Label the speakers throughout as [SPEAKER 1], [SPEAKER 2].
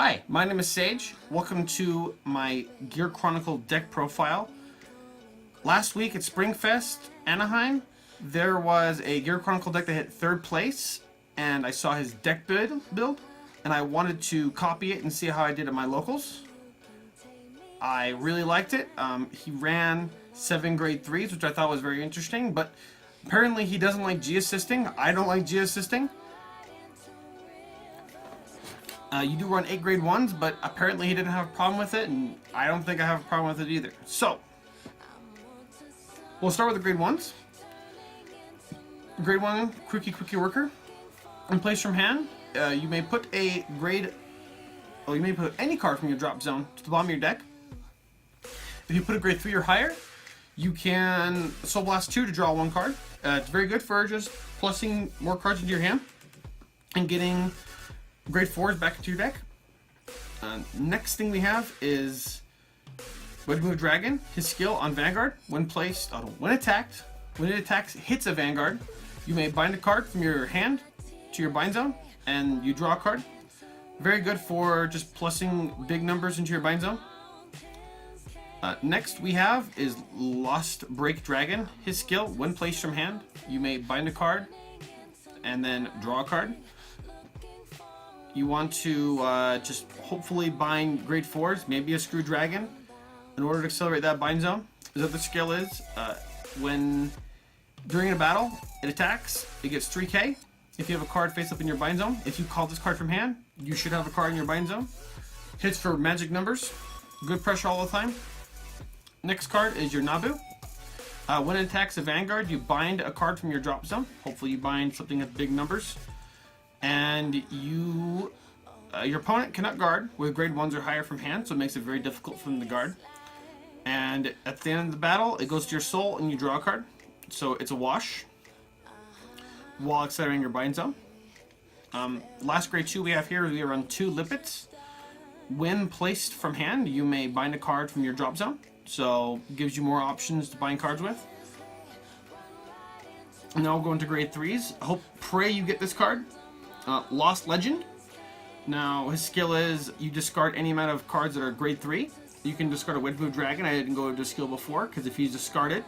[SPEAKER 1] Hi, my name is Sage. Welcome to my Gear Chronicle deck profile. Last week at Springfest, Anaheim, there was a Gear Chronicle deck that hit 3rd place, and I saw his deck build, and I wanted to copy it and see how I did at my locals. I really liked it. He ran 7 grade 3s, which I thought was very interesting, but apparently he doesn't like G-assisting. I don't like G-assisting. You do run 8 grade 1s, but apparently he didn't have a problem with it, and I don't think I have a problem with it either. So, we'll start with the grade 1s. Grade 1, Quicky Worker. In place from hand, you may put a grade... Well, you may put any card from your drop zone to the bottom of your deck. If you put a grade 3 or higher, you can Soul Blast 2 to draw 1 card. It's very good for just plussing more cards into your hand and getting grade 4s back into your deck. Next thing we have is Wedgemove Dragon. His skill on Vanguard, when it attacks, hits a Vanguard, you may bind a card from your hand to your bind zone, and you draw a card. Very good for just plussing big numbers into your bind zone. Next we have is Lost Break Dragon. His skill, when placed from hand, you may bind a card and then draw a card. You want to just hopefully bind grade 4s, maybe a Escrude Dragon, in order to accelerate that bind zone. The other skill is, when during a battle, it attacks, it gets 3k. If you have a card face up in your bind zone, if you call this card from hand, you should have a card in your bind zone. Hits for magic numbers, good pressure all the time. Next card is your Nabu. When it attacks a Vanguard, you bind a card from your drop zone. Hopefully you bind something with big numbers. And you, your opponent cannot guard with grade 1s or higher from hand, so it makes it very difficult for them to guard. And at the end of the battle, it goes to your soul and you draw a card. So it's a wash while accelerating your bind zone. Last grade 2 we have here is we run 2 Lippits. When placed from hand, you may bind a card from your drop zone, so it gives you more options to bind cards with. And now we'll go into grade 3s. Pray you get this card. Lost Legend. Now his skill is you discard any amount of cards that are grade 3. You can discard a Wedgemove Dragon. I didn't go to skill before because if he's discarded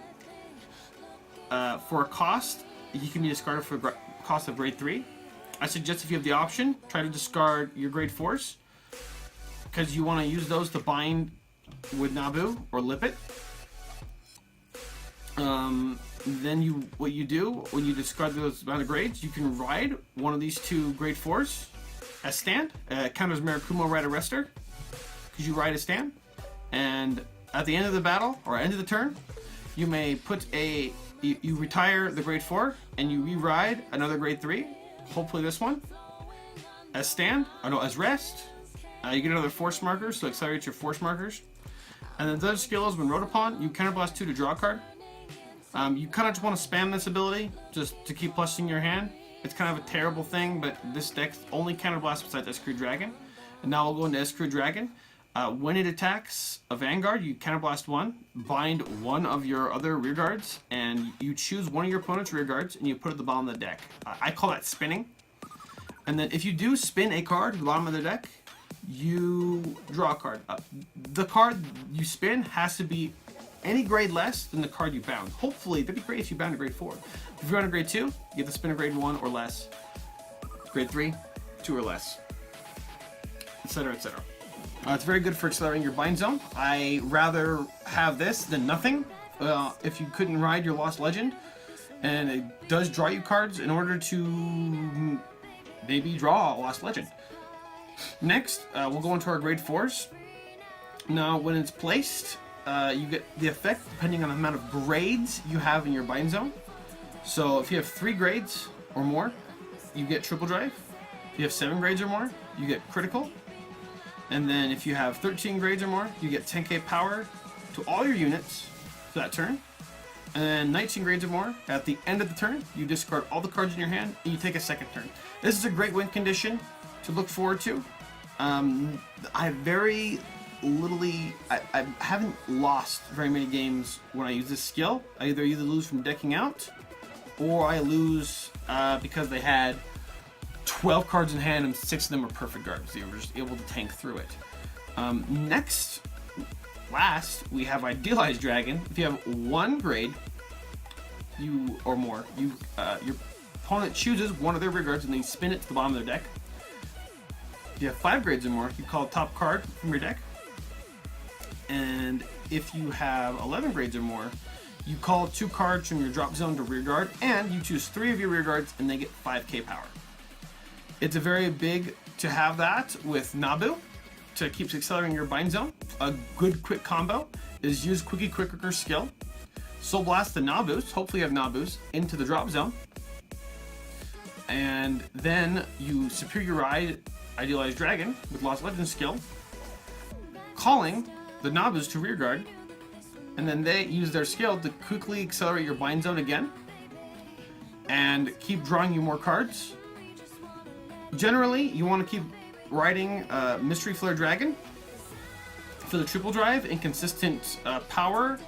[SPEAKER 1] for a cost, he can be discarded for a cost of grade 3. I suggest if you have the option, try to discard your grade 4s because you want to use those to bind with Nabu or Lippitt. Then what you do when you discard those amount of grades, you can ride one of these 2 grade 4s as stand. Counters Mirakumo Ride Arrestor because you ride a stand. And at the end of the battle or end of the turn, you may put you retire the grade 4 and you re-ride another grade 3. Hopefully this one as stand. As rest. You get another force marker, so accelerate your force markers. And then the other skill is when rode upon, you counterblast 2 to draw a card. You kind of just want to spam this ability just to keep plussing your hand. It's kind of a terrible thing, but this deck only counterblasts besides Escrude Dragon. And now we'll go into Escrude Dragon. When it attacks a Vanguard, you counterblast 1, bind one of your other rear guards, and you choose one of your opponent's rear guards and you put it at the bottom of the deck. I call that spinning. And then if you do spin a card at the bottom of the deck, you draw a card. The card you spin has to be any grade less than the card you bound. Hopefully, that'd be great if you bound a grade 4. If you're on a grade 2, you get to spin a grade 1 or less. Grade 3, 2 or less. Etc, etc. It's very good for accelerating your bind zone. I rather have this than nothing. If you couldn't ride your Lost Legend, and it does draw you cards in order to maybe draw a Lost Legend. Next, we'll go into our grade 4s. Now, when it's placed, you get the effect depending on the amount of grades you have in your bind zone. So if you have 3 grades or more, you get triple drive. If you have 7 grades or more, you get critical. And then if you have 13 grades or more, you get 10k power to all your units for that turn. And then 19 grades or more, at the end of the turn, you discard all the cards in your hand and you take a second turn. This is a great win condition to look forward to. I haven't lost very many games when I use this skill. I either lose from decking out, or I lose because they had 12 cards in hand, and 6 of them are perfect guards. They were just able to tank through it. Last, we have Idealize Dragon. If you have 1 grade, or more, your opponent chooses one of their rear guards and they spin it to the bottom of their deck. If you have 5 grades or more, you call a top card from your deck. And if you have 11 grades or more, you call 2 cards from your drop zone to rear guard, and you choose 3 of your rear guards and they get 5k power. It's a very big to have that with Nabu to keep accelerating your bind zone. A good quick combo is use Quicky Quicker skill. Soul Blast the Nabus, hopefully you have Nabus, into the drop zone. And then you Superior Ride Idealized Dragon with Lost Legend skill, calling the Nabus to rear guard, and then they use their skill to quickly accelerate your bind zone again and keep drawing you more cards. Generally, you want to keep riding Mystery Flare Dragon for the triple drive and consistent power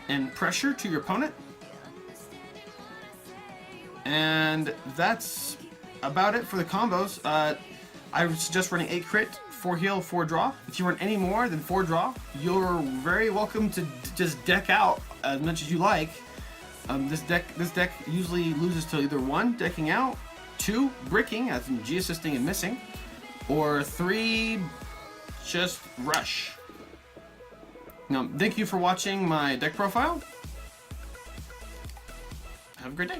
[SPEAKER 1] and pressure to your opponent. And that's about it for the combos. I would suggest running 8 crit, 4 heal, 4 draw. If you run any more than 4 draw, you're very welcome to just deck out as much as you like. This deck usually loses to either 1, decking out, 2, bricking, as in G-assisting and missing, or 3, just rush. Now, thank you for watching my deck profile. Have a great day.